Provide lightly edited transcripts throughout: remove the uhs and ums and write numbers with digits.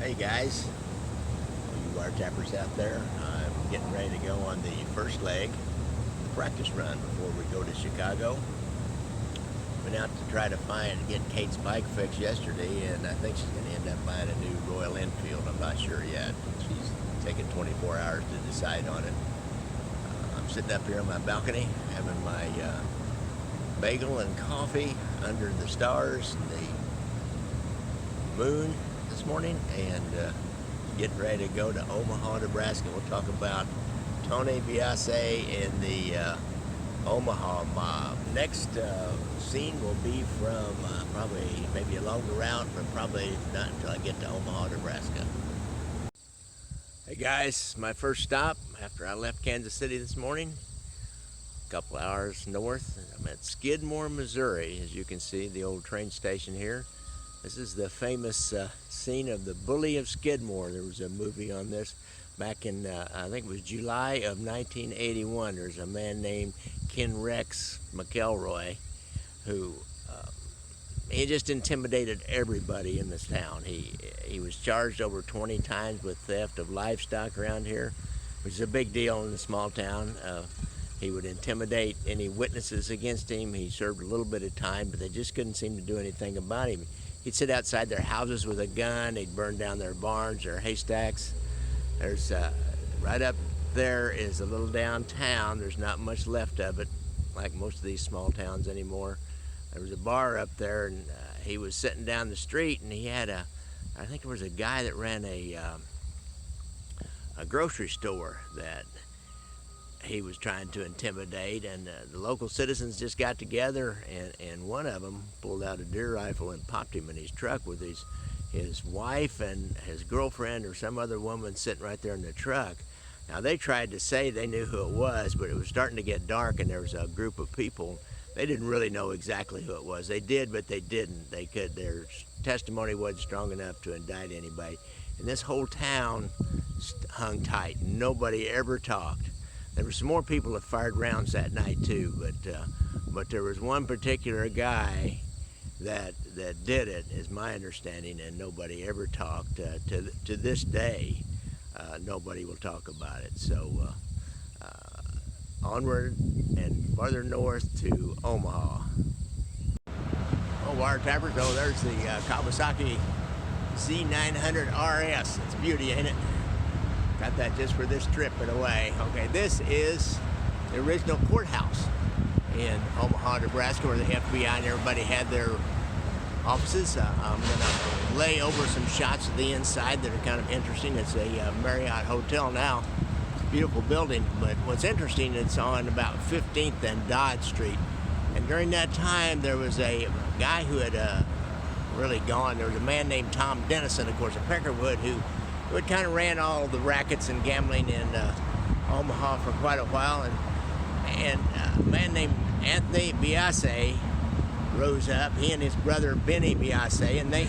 Hey guys, all you wire tappers out there, I'm getting ready to go on the first leg practice run before we go to Chicago. Went out to try to get Kate's bike fixed yesterday, and I think she's going to end up buying a new Royal Enfield. I'm not sure yet. She's taken 24 hours to decide on it. I'm sitting up here on my balcony having my bagel and coffee under the stars and the moon this morning, and getting ready to go to Omaha, Nebraska. We'll talk about Tony Biase and the Omaha Mob. Next scene will be from probably maybe a longer route, but probably not until I get to Omaha, Nebraska. Hey guys, my first stop after I left Kansas City this morning. A couple hours north. I'm at Skidmore, Missouri. As you can see, the old train station here. This is the famous scene of the Bully of Skidmore. There was a movie on this back in, I think it was July of 1981. There's a man named Ken Rex McElroy who he just intimidated everybody in this town. He was charged over 20 times with theft of livestock around here, which is a big deal in a small town. He would intimidate any witnesses against him. He served a little bit of time, but they just couldn't seem to do anything about him. He'd sit outside their houses with a gun. He'd burn down their barns, their haystacks. There's right up there is a little downtown. There's not much left of it, like most of these small towns anymore. There was a bar up there, and he was sitting down the street, and he had I think there was a guy that ran a grocery store that he was trying to intimidate, and the local citizens just got together, and one of them pulled out a deer rifle and popped him in his truck with his wife and his girlfriend or some other woman sitting right there in the truck. Now they tried to say they knew who it was, but it was starting to get dark, and there was a group of people. They didn't really know exactly who it was. They did, but they didn't. Their testimony wasn't strong enough to indict anybody. And this whole town hung tight. Nobody ever talked. There were some more people that fired rounds that night too, but there was one particular guy that did it, is my understanding, and nobody ever talked. To this day, nobody will talk about it. So onward and farther north to Omaha. Oh, wire tappers! Oh, there's the Kawasaki Z900 RS. It's a beauty, ain't it? Got that just for this trip in a way. Okay, this is the original courthouse in Omaha, Nebraska, where the FBI and everybody had their offices. I'm gonna lay over some shots of the inside that are kind of interesting. It's a Marriott hotel now. It's a beautiful building, but what's interesting, it's on about 15th and Dodge Street. And during that time, there was a guy who had really gone. There was a man named Tom Dennison, of course, of Peckerwood, who kind of ran all the rackets and gambling in Omaha for quite a while, and a man named Anthony Biase rose up. He and his brother Benny Biase, and they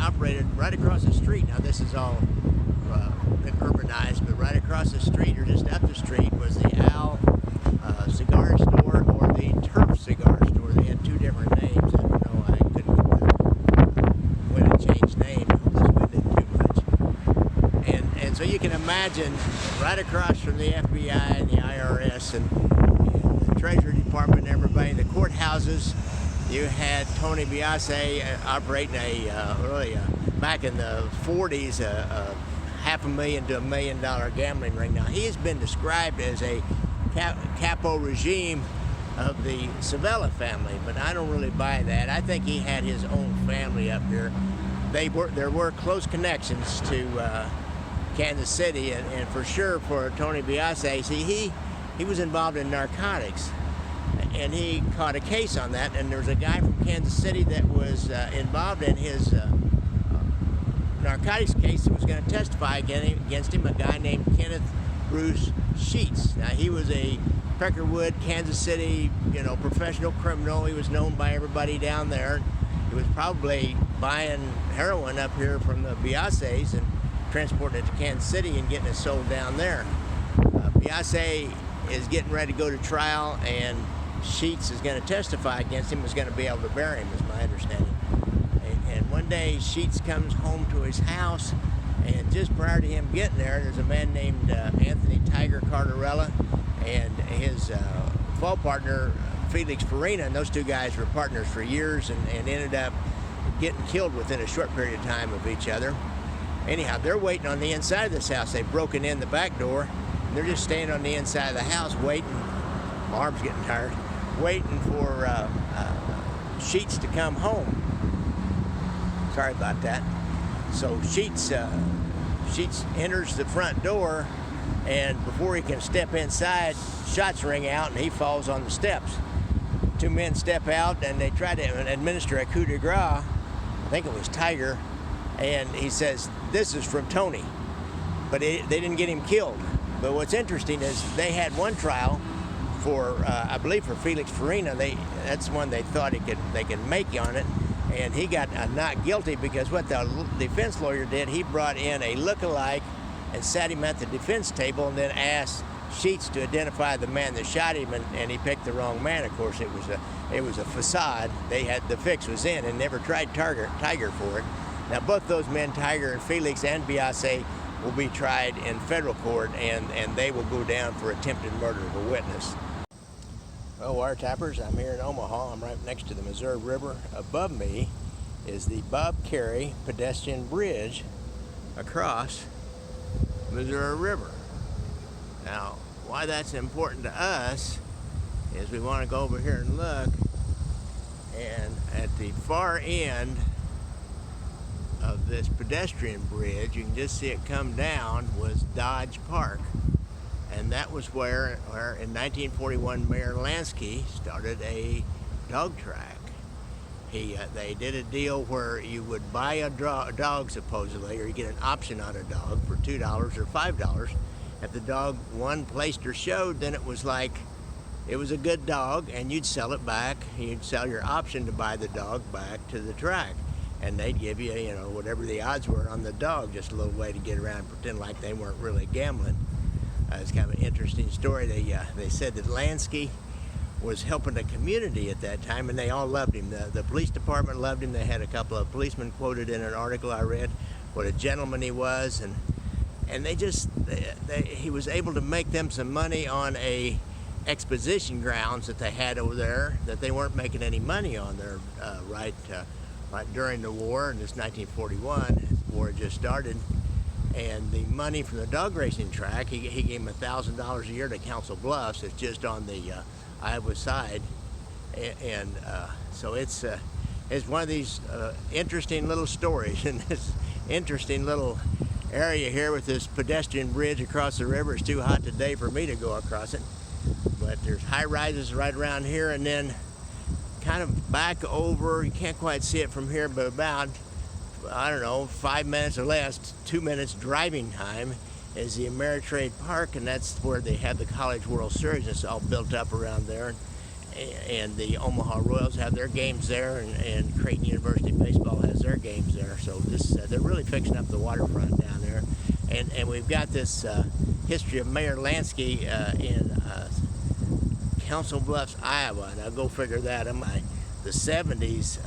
operated right across the street. Now this is all been urbanized, but right across the street or just up the street was the Al cigar store or the Turf cigar store. They had two different names. I don't know. I couldn't get the when it changed name. So you can imagine right across from the FBI and the IRS and the Treasury Department and everybody in the courthouses, you had Tony Biase operating back in the 40s, $500,000 to $1 million gambling ring. Now he has been described as a capo regime of the Savella family, but I don't really buy that. I think he had his own family up here. There were close connections to Kansas City, and for sure for Tony Biase, see, he was involved in narcotics, and he caught a case on that, and there was a guy from Kansas City that was involved in his narcotics case that was going to testify against him, a guy named Kenneth Bruce Sheets. Now he was a Peckerwood, Kansas City, professional criminal. He was known by everybody down there. He was probably buying heroin up here from the Biases and transporting it to Kansas City and getting it sold down there. Biase is getting ready to go to trial, and Sheets is going to testify against him, is going to be able to bury him, is my understanding. And one day Sheets comes home to his house, and just prior to him getting there, there's a man named Anthony Tiger Cardarella and his fall partner Felix Farina, and those two guys were partners for years and ended up getting killed within a short period of time of each other. Anyhow, they're waiting on the inside of this house. They've broken in the back door, and they're just standing on the inside of the house waiting. My arm's getting tired. Waiting for Sheets to come home. Sorry about that. So Sheets enters the front door, and before he can step inside, shots ring out, and he falls on the steps. Two men step out, and they try to administer a coup de grace. I think it was Tiger, and he says, "This is from Tony," but they didn't get him killed. But what's interesting is they had one trial for, I believe, for Felix Farina. That's one they thought they could make on it, and he got not guilty because what the defense lawyer did, he brought in a look-alike and sat him at the defense table and then asked Sheets to identify the man that shot him, and he picked the wrong man. Of course, it was a facade. The fix was in, and never tried Tiger for it. Now, both those men, Tiger and Felix and Biase, will be tried in federal court, and they will go down for attempted murder of a witness. Well, wiretappers, I'm here in Omaha. I'm right next to the Missouri River. Above me is the Bob Carey pedestrian bridge across Missouri River. Now, why that's important to us is we want to go over here and look, and at the far end of this pedestrian bridge, you can just see it come down, was Dodge Park. And that was where in 1941 Meyer Lansky started a dog track. They did a deal where you would buy a dog supposedly, or you get an option on a dog for $2 or $5. If the dog won, placed, or showed, then it was a good dog, and you'd sell it back. You'd sell your option to buy the dog back to the track, and they'd give you, whatever the odds were on the dog, just a little way to get around and pretend like they weren't really gambling. It's kind of an interesting story. They said that Lansky was helping the community at that time, and they all loved him. The police department loved him. They had a couple of policemen quoted in an article I read what a gentleman he was, and he was able to make them some money on a exposition grounds that they had over there that they weren't making any money on there right during the war. And this 1941, the war had just started. And the money from the dog racing track, he gave him $1,000 a year to Council Bluffs. It's just on the Iowa side, and so it's one of these interesting little stories in this interesting little area here with this pedestrian bridge across the river. It's too hot today for me to go across it, but there's high rises right around here, and then kind of back over. You can't quite see it from here, but about 5 minutes or less, 2 minutes driving time is the Ameritrade Park, and that's where they have the College World Series. It's all built up around there, and the Omaha Royals have their games there, and Creighton University Baseball has their games there. So they're really fixing up the waterfront down there, and we've got this history of Meyer Lansky in Council Bluffs, Iowa. Now go figure that. In the 70s,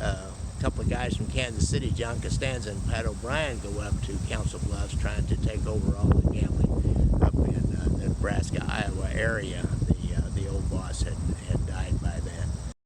couple of guys from Kansas City, John Costanza and Pat O'Brien, go up to Council Bluffs trying to take over all the gambling up in the Nebraska, Iowa area.